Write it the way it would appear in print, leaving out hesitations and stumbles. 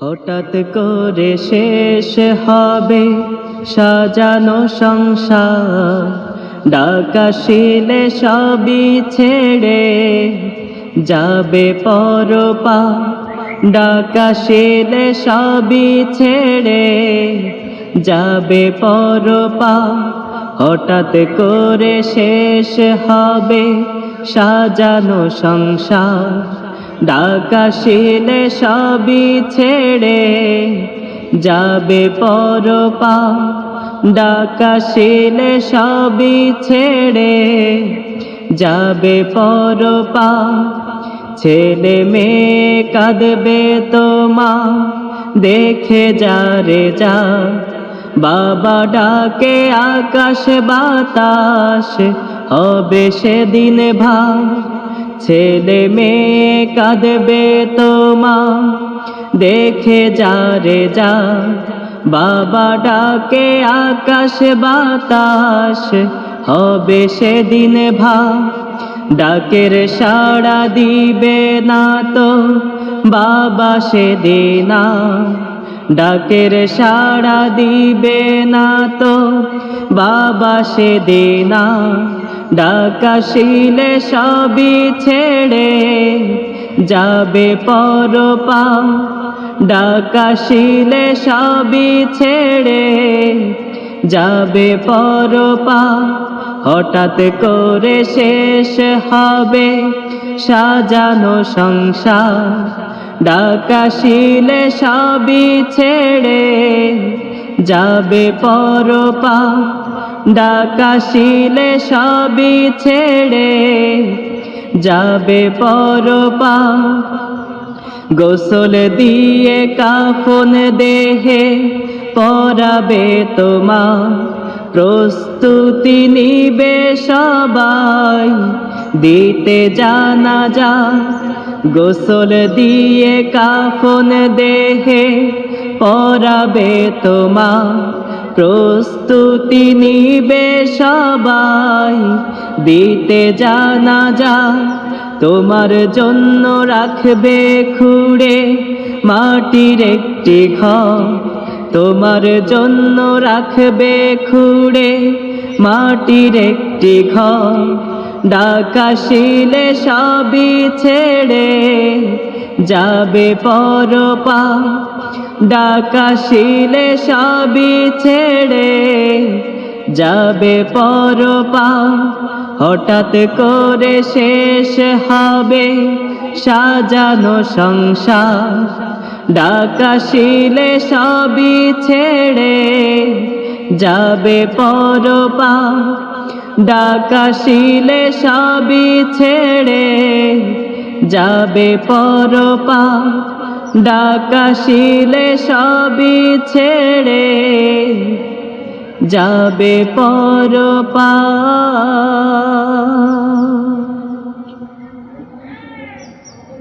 হঠাৎ করে শেষ হবে সাজানো সংসার, ডাকা শিলে সবই ছেড়ে যাবে পরপার। ডাকা শিলে সবই ছেড়ে যাবে পরপার। হঠাৎ করে শেষ হবে সাজানো সংসার, ডাকা শিলে সবই ছেড়ে যাবে পরপার। ডাকা শিলে সবই ছেড়ে যাবে পরপার। ছেলে মেয়ে কাঁদবে তোমা দেখে যা রে যা, বাবা ডাকে আকাশ বাতাস হবে সেদিন ভার। ছেলে মেয়ে কাঁদবে তোমা দেখে যা রে যা, বাবা ডাকে আকাশ বাতাস হবে সেদিন ভার। ডাকের সাড়া দিবে না তো বাবা সেদিন, ডাকের সাড়া দিবে না তো বাবা সেদিন। ডাকা শিলে সবই ছেড়ে যাবে পরপার। ডাকা শিলে সবই ছেড়ে যাবে পরপার। হঠাৎ করে শেষ হবে সাজানো সংসার, ডাকা শিলে সবই ছেড়ে যাবে পরপার। ডাকা শিলে সবই ছেড়ে যাবে পরপার। গোসল দিয়ে কাফন দেহে পরাবে তোমা, প্রস্তুতি নিবে সবাই দিতে জানাজা। গোসল দিয়ে কাফন দেহে পরাবে তোমা, প্রস্তুতি নিবে সবাই দিতে জানাজা। তোমার জন্য রাখবে খুঁড়ে মাটির একটি ঘর, তোমার জন্য রাখবে খুঁড়ে মাটির একটি ঘর। ডাকা শিলে সবই ছেড়ে যাবে পরপার। ডাকা শিলে সবই ছেড়ে যাবে পরপার। হঠাৎ করে শেষ হবে সাজানো সংসার, ডাকা শিলে সবই ছেড়ে যাবে পরপার। ডাকা শিলে সবই ছেড়ে যাবে পরপার। ডাকা শিলে সবই ছেড়ে যাবে পরপার।